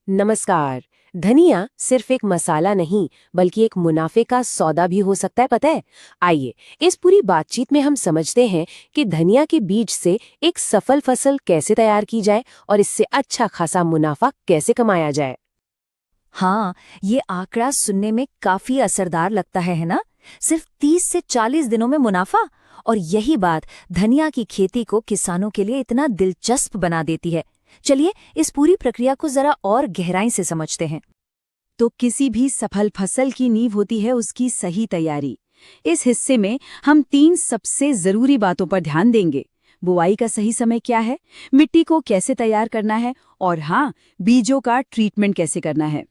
नमस्कार। धनिया सिर्फ एक मसाला नहीं बल्कि एक मुनाफे का सौदा भी हो सकता है, पता है। आइए इस पूरी बातचीत में हम समझते हैं कि धनिया के बीज से एक सफल फसल कैसे तैयार की जाए और इससे अच्छा खासा मुनाफा कैसे कमाया जाए। हाँ, ये आंकड़ा सुनने में काफी असरदार लगता है ना? सिर्फ 30 से 40 दिनों में मुनाफा। और यही बात धनिया की खेती को किसानों के लिए इतना दिलचस्प बना देती है। चलिए इस पूरी प्रक्रिया को जरा और गहराई से समझते हैं। तो किसी भी सफल फसल की नींव होती है उसकी सही तैयारी। इस हिस्से में हम 3 सबसे जरूरी बातों पर ध्यान देंगे। बुआई का सही समय क्या है, मिट्टी को कैसे तैयार करना है और हाँ, बीजों का ट्रीटमेंट कैसे करना है।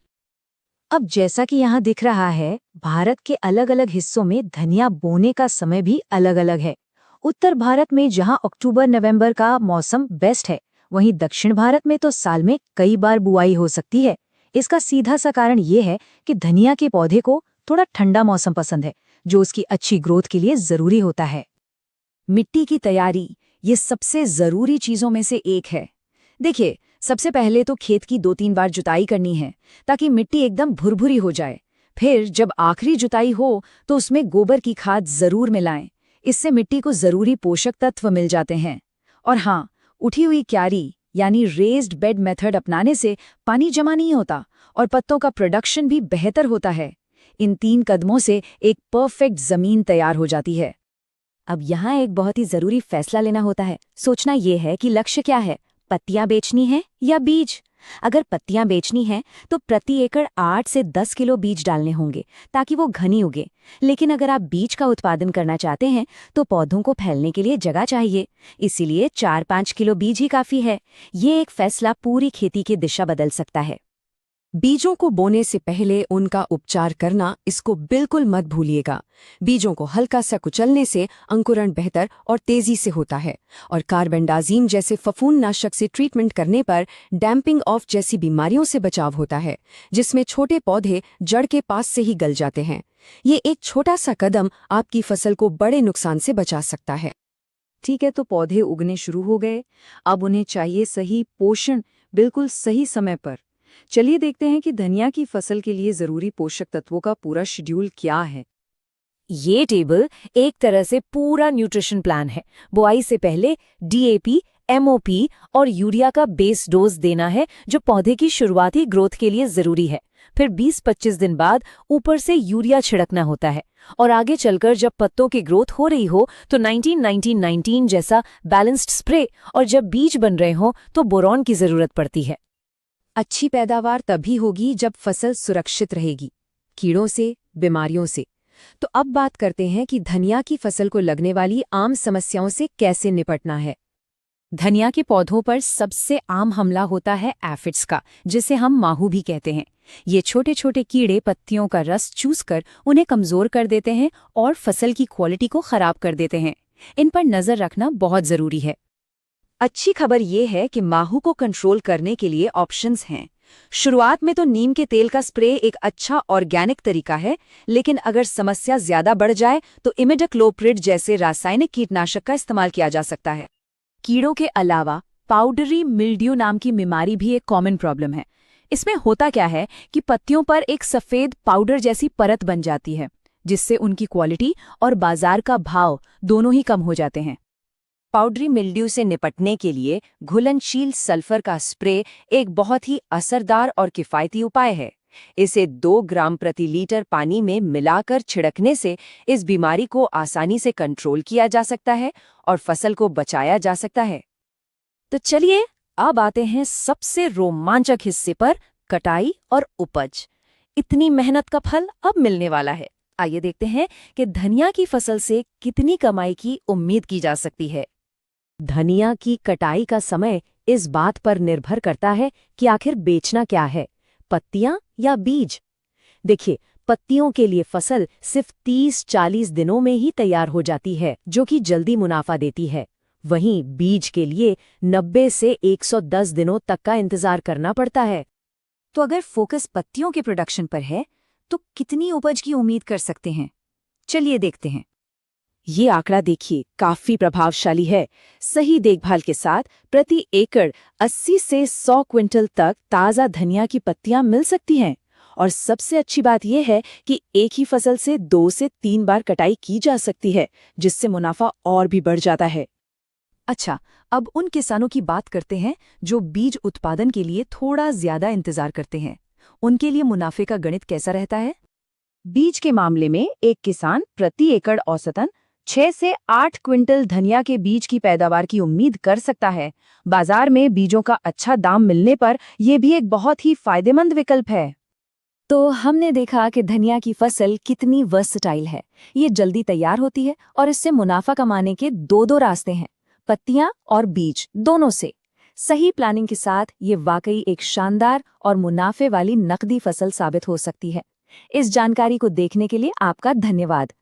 अब जैसा कि यहाँ दिख रहा है, भारत के अलग-अलग हिस्सों में धनिया बोने का समय भी अलग-अलग है। उत्तर भारत में जहाँ अक्टूबर-नवंबर का मौसम बेस्ट है, वहीं दक्षिण भारत में तो साल में कई बार बुआई हो सकती है। इसका सीधा सा कारण ये है कि धनिया के पौधे को थोड़ा ठंडा मौसम पसंद है, जो उसकी अच्छी ग्रोथ के लिए जरूरी होता है। मिट्टी की तैयारी ये सबसे जरूरी चीजों में से एक है। देखिए, सबसे पहले तो खेत की 2-3 बार जुताई करनी है ताकि मिट्टी एकदम भुरभुरी हो जाए। फिर जब आखिरी जुताई हो तो उसमें गोबर की खाद जरूर मिलाएं। इससे मिट्टी को जरूरी पोषक तत्व मिल जाते हैं। और हाँ, उठी हुई क्यारी यानी रेज्ड बेड मेथड अपनाने से पानी जमा नहीं होता और पत्तों का प्रोडक्शन भी बेहतर होता है। इन 3 कदमों से एक परफेक्ट जमीन तैयार हो जाती है। अब यहाँ एक बहुत ही जरूरी फैसला लेना होता है। सोचना यह है कि लक्ष्य क्या है, पत्तियां बेचनी है या बीज। अगर पत्तियां बेचनी है तो प्रति एकड़ 8 से 10 किलो बीज डालने होंगे ताकि वो घनी उगे। लेकिन अगर आप बीज का उत्पादन करना चाहते हैं तो पौधों को फैलने के लिए जगह चाहिए, इसीलिए 4-5 किलो बीज ही काफी है। ये एक फैसला पूरी खेती की दिशा बदल सकता है। बीजों को बोने से पहले उनका उपचार करना, इसको बिल्कुल मत भूलिएगा। बीजों को हल्का सा कुचलने से अंकुरण बेहतर और तेजी से होता है और कार्बेंडाजिम जैसे फफूंदनाशक से ट्रीटमेंट करने पर डैम्पिंग ऑफ जैसी बीमारियों से बचाव होता है, जिसमें छोटे पौधे जड़ के पास से ही गल जाते हैं। ये एक छोटा सा कदम आपकी फसल को बड़े नुकसान से बचा सकता है। ठीक है, तो पौधे उगने शुरू हो गए। अब उन्हें चाहिए सही पोषण, बिल्कुल सही समय पर। चलिए देखते हैं कि धनिया की फसल के लिए जरूरी पोषक तत्वों का पूरा शेड्यूल क्या है। ये टेबल एक तरह से पूरा न्यूट्रिशन प्लान है। बुआई से पहले डीएपी, एमओपी और यूरिया का बेस डोज देना है, जो पौधे की शुरुआती ग्रोथ के लिए जरूरी है। फिर 20-25 दिन बाद ऊपर से यूरिया छिड़कना होता है और आगे चलकर जब पत्तों की ग्रोथ हो रही हो तो 19-19-19 जैसा बैलेंस्ड स्प्रे, और जब बीज बन रहे हो तो बोरॉन की जरूरत पड़ती है। अच्छी पैदावार तभी होगी जब फसल सुरक्षित रहेगी, कीड़ों से, बीमारियों से। तो अब बात करते हैं कि धनिया की फसल को लगने वाली आम समस्याओं से कैसे निपटना है। धनिया के पौधों पर सबसे आम हमला होता है एफिड्स का, जिसे हम माहू भी कहते हैं। ये छोटे छोटे कीड़े पत्तियों का रस चूसकर उन्हें कमजोर कर देते हैं और फसल की क्वालिटी को खराब कर देते हैं। इन पर नजर रखना बहुत जरूरी है। अच्छी खबर ये है कि माहू को कंट्रोल करने के लिए ऑप्शंस हैं। शुरुआत में तो नीम के तेल का स्प्रे एक अच्छा ऑर्गेनिक तरीका है, लेकिन अगर समस्या ज्यादा बढ़ जाए तो इमिडाक्लोप्रिड जैसे रासायनिक कीटनाशक का इस्तेमाल किया जा सकता है। कीड़ों के अलावा पाउडरी मिल्ड्यू नाम की बीमारी भी एक कॉमन प्रॉब्लम है। इसमें होता क्या है कि पत्तियों पर एक सफेद पाउडर जैसी परत बन जाती है, जिससे उनकी क्वालिटी और बाजार का भाव दोनों ही कम हो जाते हैं। पाउडरी मिल्ड्यू से निपटने के लिए घुलनशील सल्फर का स्प्रे एक बहुत ही असरदार और किफ़ायती उपाय है। इसे 2 ग्राम प्रति लीटर पानी में मिलाकर छिड़कने से इस बीमारी को आसानी से कंट्रोल किया जा सकता है और फसल को बचाया जा सकता है। तो चलिए अब आते हैं सबसे रोमांचक हिस्से पर, कटाई और उपज। इतनी मेहनत का फल अब मिलने वाला है। आइए देखते हैं कि धनिया की फसल से कितनी कमाई की उम्मीद की जा सकती है। धनिया की कटाई का समय इस बात पर निर्भर करता है कि आखिर बेचना क्या है, पत्तियां या बीज। देखिए, पत्तियों के लिए फसल सिर्फ 30-40 दिनों में ही तैयार हो जाती है, जो कि जल्दी मुनाफा देती है। वहीं बीज के लिए 90 से 110 दिनों तक का इंतजार करना पड़ता है। तो अगर फोकस पत्तियों के प्रोडक्शन पर है तो कितनी उपज की उम्मीद कर सकते हैं? चलिए देखते हैं। ये आंकड़ा देखिए, काफी प्रभावशाली है। सही देखभाल के साथ प्रति एकड़ 80 से 100 क्विंटल तक ताजा धनिया की पत्तियां मिल सकती हैं। और सबसे अच्छी बात यह है कि एक ही फसल से 2 से 3 बार कटाई की जा सकती है, जिससे मुनाफा और भी बढ़ जाता है। अच्छा, अब उन किसानों की बात करते हैं जो बीज उत्पादन के लिए थोड़ा ज्यादा इंतजार करते हैं। उनके लिए मुनाफे का गणित कैसा रहता है? बीज के मामले में एक किसान प्रति एकड़ औसतन 6 से 8 क्विंटल धनिया के बीज की पैदावार की उम्मीद कर सकता है। बाजार में बीजों का अच्छा दाम मिलने पर यह भी एक बहुत ही फायदेमंद विकल्प है। तो हमने देखा कि धनिया की फसल कितनी वर्सटाइल है। ये जल्दी तैयार होती है और इससे मुनाफा कमाने के दो रास्ते हैं, पत्तियां और बीज दोनों से। सही प्लानिंग के साथ ये वाकई एक शानदार और मुनाफे वाली नकदी फसल साबित हो सकती है। इस जानकारी को देखने के लिए आपका धन्यवाद।